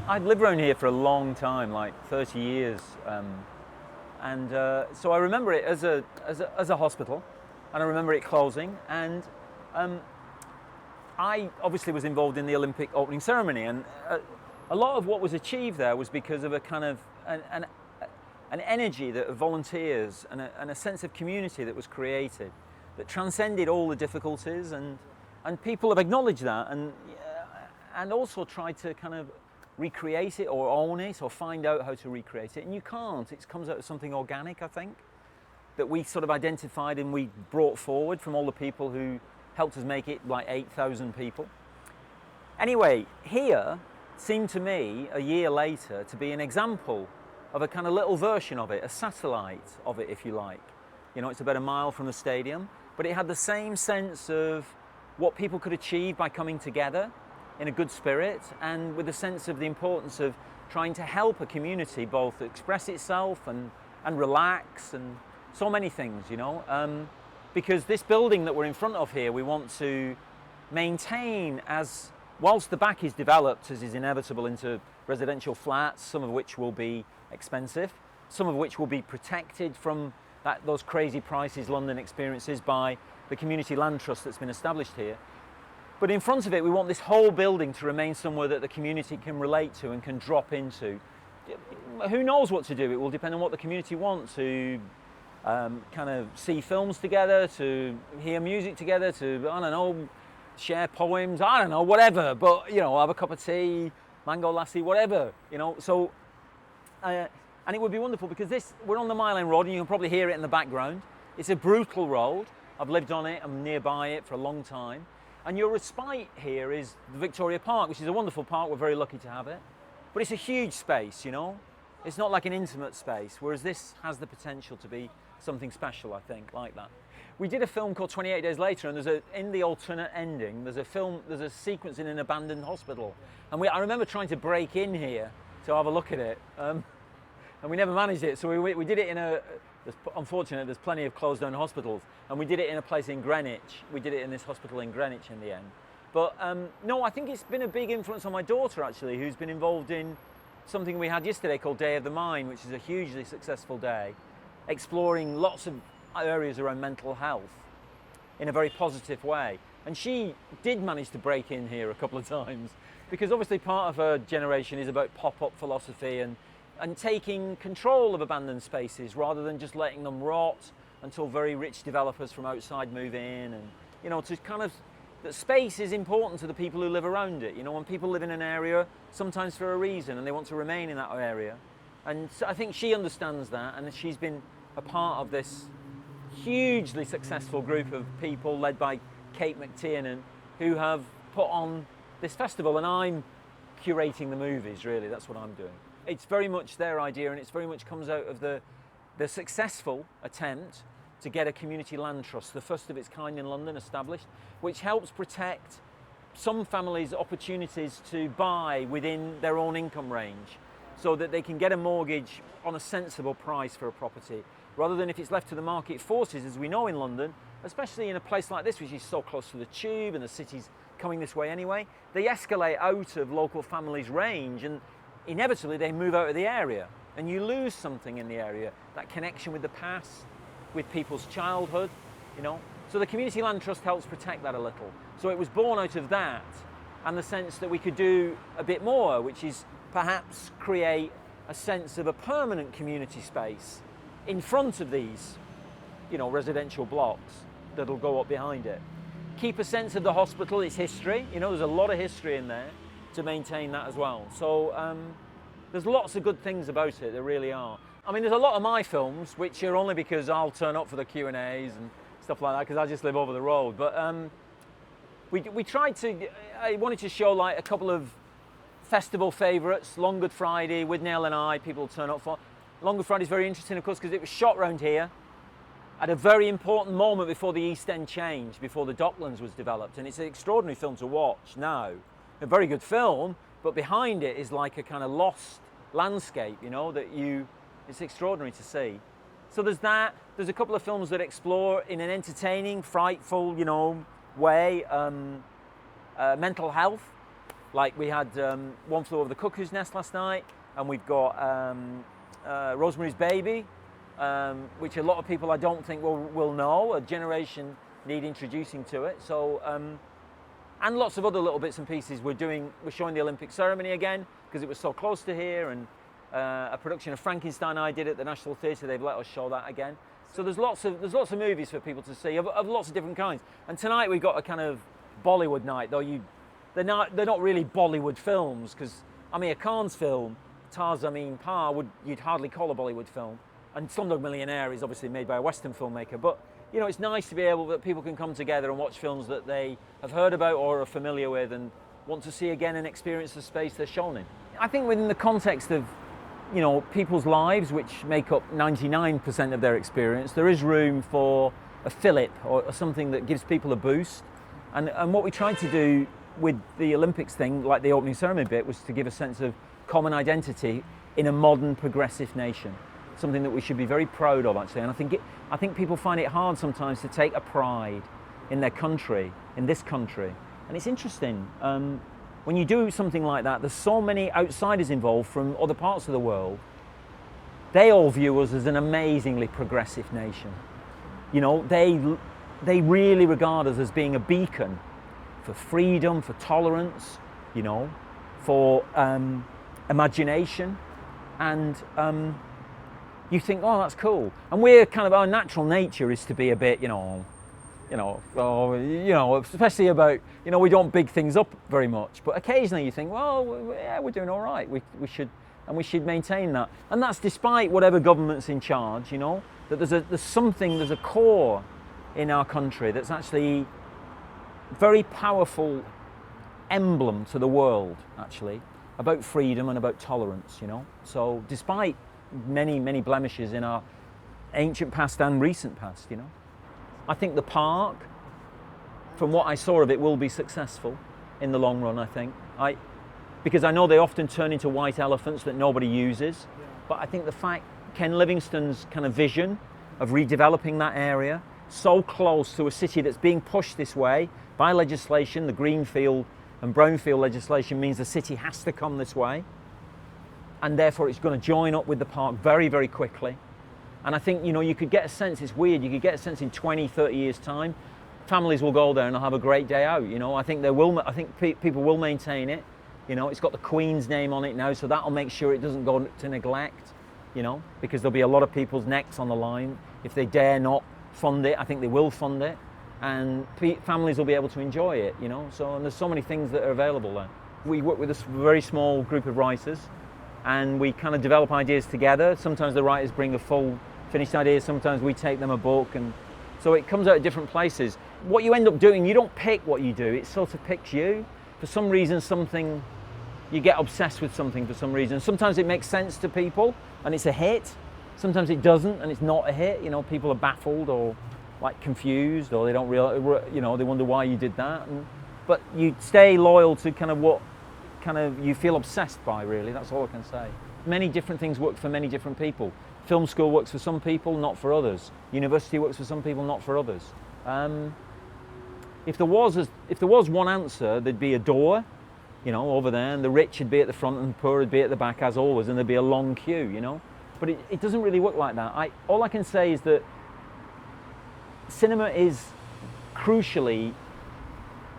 I'd lived around here for a long time, like 30 years, so I remember it as a hospital, and I remember it closing, and I obviously was involved in the Olympic opening ceremony, and a lot of what was achieved there was because of a kind of an energy that of volunteers and a sense of community that was created that transcended all the difficulties, and people have acknowledged that, and also tried to kind of recreate it or own it or find out how to recreate it, and you can't. It comes out of something organic, I think, that we sort of identified and we brought forward from all the people who helped us make it, like 8,000 people. Anyway, here seemed to me a year later to be an example of a kind of little version of it, a satellite of it, if you like. You know, it's about a mile from the stadium, but it had the same sense of what people could achieve by coming together in a good spirit, and with a sense of the importance of trying to help a community both express itself and relax, and so many things, you know. Because this building that we're in front of here, we want to maintain, as whilst the back is developed, as is inevitable, into residential flats, some of which will be expensive, some of which will be protected from those crazy prices London experiences by the community land trust that's been established here. But in front of it, we want this whole building to remain somewhere that the community can relate to and can drop into. Who knows what to do? It will depend on what the community want to kind of see films together, to hear music together, to, I don't know, share poems, I don't know, whatever. But, you know, have a cup of tea, mango lassi, whatever, you know. So, and it would be wonderful because we're on the Mile End Road, and you can probably hear it in the background. It's a brutal road. I've lived on it, I'm nearby it for a long time. And your respite here is the Victoria Park, which is a wonderful park. We're very lucky to have it. But it's a huge space, you know. It's not like an intimate space, whereas this has the potential to be something special, I think, like that. We did a film called 28 Days Later, and in the alternate ending, there's a sequence in an abandoned hospital. And I remember trying to break in here to have a look at it. And we never managed it, so we did it in unfortunately, there's plenty of closed down hospitals, and we did it in a place in Greenwich. We did it in this hospital in Greenwich in the end. But no, I think it's been a big influence on my daughter, actually, who's been involved in something we had yesterday called Day of the Mind, which is a hugely successful day, exploring lots of areas around mental health in a very positive way. And she did manage to break in here a couple of times, because obviously part of her generation is about pop-up philosophy and taking control of abandoned spaces rather than just letting them rot until very rich developers from outside move in. And, you know, to kind of, that space is important to the people who live around it. You know, when people live in an area, sometimes for a reason, and they want to remain in that area. And so I think she understands that, and she's been a part of this hugely successful group of people led by Kate McTiernan, who have put on this festival, and I'm curating the movies, really. That's what I'm doing. It's very much their idea, and it's very much comes out of the successful attempt to get a community land trust, the first of its kind in London, established, which helps protect some families' opportunities to buy within their own income range, so that they can get a mortgage on a sensible price for a property, rather than if it's left to the market forces, as we know in London, especially in a place like this, which is so close to the tube and the city's coming this way anyway. They escalate out of local families' range, and inevitably they move out of the area, and you lose something in the area, that connection with the past, with people's childhood, you know. So the Community Land Trust helps protect that a little. So it was born out of that, and the sense that we could do a bit more, which is perhaps create a sense of a permanent community space in front of these, you know, residential blocks that'll go up behind it. Keep a sense of the hospital, its history. You know, there's a lot of history in there to maintain that as well. So there's lots of good things about it, there really are. I mean, there's a lot of my films, which are only because I'll turn up for the Q&As and stuff like that, because I just live over the road. But we tried to, I wanted to show like a couple of festival favourites. Long Good Friday, with Neil and I, people turn up for. Long Good Friday is very interesting, of course, because it was shot round here at a very important moment before the East End changed, before the Docklands was developed. And it's an extraordinary film to watch now. A very good film, but behind it is like a kind of lost landscape, you know, it's extraordinary to see. So there's that. There's a couple of films that explore in an entertaining, frightful, you know, way, mental health. Like we had One Flew Over the Cuckoo's Nest last night, and we've got Rosemary's Baby, which a lot of people I don't think will know. A generation need introducing to it. So, and lots of other little bits and pieces. We're showing the Olympic ceremony again because it was so close to here, and a production of Frankenstein I did at the National Theatre. They've let us show that again. So there's lots of movies for people to see of lots of different kinds. And tonight we've got a kind of Bollywood night, though they're not really Bollywood films, because Amir Khan's film Tar Zameen Par you'd hardly call a Bollywood film, and Slumdog Millionaire is obviously made by a Western filmmaker. But you know, it's nice to be able that people can come together and watch films that they have heard about or are familiar with and want to see again and experience the space they're shown in. I think within the context of, you know, people's lives, which make up 99% of their experience, there is room for a fillip or something that gives people a boost. And what we tried to do with the Olympics thing, like the opening ceremony bit, was to give a sense of common identity in a modern, progressive nation. Something that we should be very proud of, actually. And I think people find it hard sometimes to take a pride in their country, in this country. And it's interesting. When you do something like that, there's so many outsiders involved from other parts of the world. They all view us as an amazingly progressive nation. You know, they really regard us as being a beacon for freedom, for tolerance, you know, for imagination. And you think, oh, that's cool. And we're kind of, our natural nature is to be a bit, especially about, you know, we don't big things up very much. But occasionally you think, well, yeah, we're doing all right. We should maintain that. And that's despite whatever government's in charge, you know, that there's a core in our country that's actually very powerful emblem to the world, actually, about freedom and about tolerance, you know. So despite many, many blemishes in our ancient past and recent past, you know. I think the park, from what I saw of it, will be successful in the long run, I think. Because I know they often turn into white elephants that nobody uses, but I think the fact Ken Livingstone's kind of vision of redeveloping that area so close to a city that's being pushed this way by legislation, the Greenfield and Brownfield legislation means the city has to come this way, and therefore it's going to join up with the park very, very quickly. And I think, you know, you could get a sense, it's weird, you could get a sense in 20, 30 years' time, families will go there and they'll have a great day out, you know. I think people will maintain it, you know. It's got the Queen's name on it now, so that'll make sure it doesn't go to neglect, you know, because there'll be a lot of people's necks on the line. If they dare not fund it, I think they will fund it, and families will be able to enjoy it, you know. So, and there's so many things that are available there. We work with a very small group of writers, and we kind of develop ideas together. Sometimes the writers bring a full finished ideas, sometimes we take them a book, and so it comes out of different places. What you end up doing, you don't pick what you do, it sort of picks you. For some reason, you get obsessed with something for some reason. Sometimes it makes sense to people and it's a hit. Sometimes it doesn't and it's not a hit. You know, people are baffled or like confused, or they don't realize, you know, they wonder why you did that. But you stay loyal to kind of what kind of you feel obsessed by, really. That's all I can say. Many different things work for many different people. Film school works for some people, not for others. University works for some people, not for others. If there was one answer, there'd be a door, you know, over there, and the rich would be at the front and the poor would be at the back, as always, and there'd be a long queue, you know. But it doesn't really work like that. All I can say is that cinema is crucially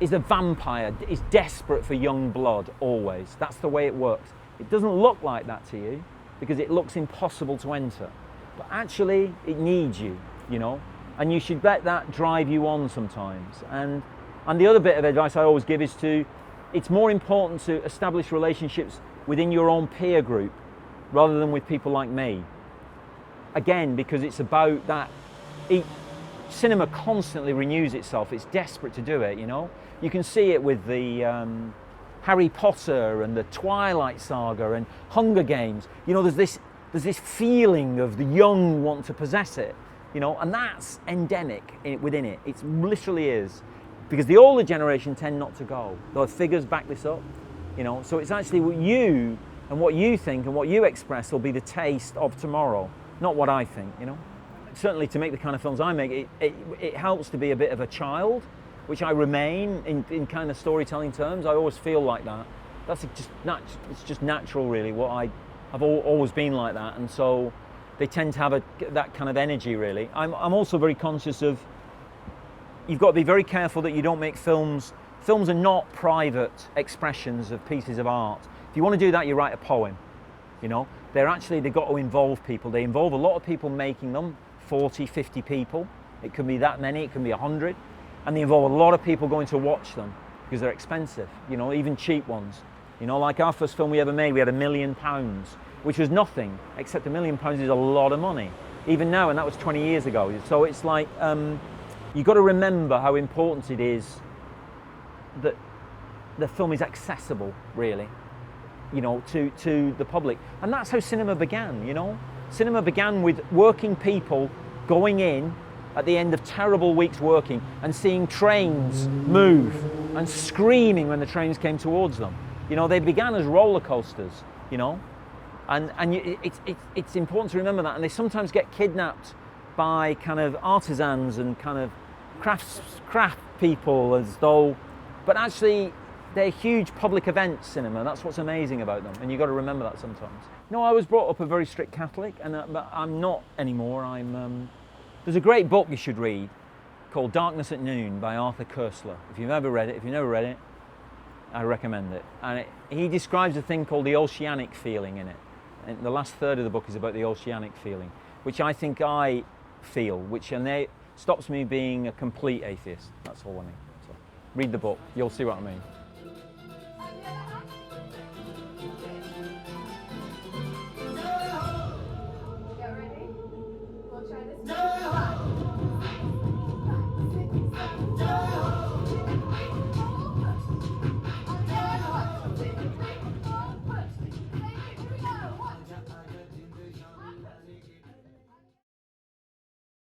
a vampire, is desperate for young blood always. That's the way it works. It doesn't look like that to you because it looks impossible to enter. But actually, it needs you, you know, and you should let that drive you on sometimes. And the other bit of advice I always give is it's more important to establish relationships within your own peer group rather than with people like me. Again, because it's about that. Cinema constantly renews itself. It's desperate to do it, you know. You can see it with the Harry Potter and the Twilight Saga and Hunger Games. You know, there's this feeling of the young want to possess it, you know, and that's endemic within it. It literally is, because the older generation tend not to go. The figures back this up. you know. So it's actually what you and what you think and what you express will be the taste of tomorrow, not what I think, you know. Certainly to make the kind of films I make, it helps to be a bit of a child, which I remain in kind of storytelling terms. I always feel like that. That's it's just natural, really. I've always been like that, and so they tend to have that kind of energy, really. I'm also very conscious of, you've got to be very careful that you don't make films. Films are not private expressions of pieces of art. If you want to do that, you write a poem, you know. They've got to involve people. They involve a lot of people making them, 40, 50 people. It can be that many, it can be 100. And they involve a lot of people going to watch them because they're expensive, you know, even cheap ones. You know, like our first film we ever made, we had £1 million, which was nothing, except £1 million is a lot of money. Even now, and that was 20 years ago. So it's like, you've got to remember how important it is that the film is accessible, really, you know, to the public. And that's how cinema began, you know. Cinema began with working people going in at the end of terrible weeks working and seeing trains move and screaming when the trains came towards them. You know, they began as roller coasters, you know, and it's important to remember that. And they sometimes get kidnapped by kind of artisans and kind of craft people, as though, but actually they're huge public events, cinema. That's what's amazing about them, and you've got to remember that sometimes. No, I was brought up a very strict Catholic, and but I'm not anymore. There's a great book you should read called Darkness at Noon by Arthur Koestler. If you've never read it, I recommend it. And he describes a thing called the oceanic feeling in it. And the last third of the book is about the oceanic feeling, which I think I feel, stops me being a complete atheist. That's all I mean. So read the book, you'll see what I mean. Get ready. We'll try this.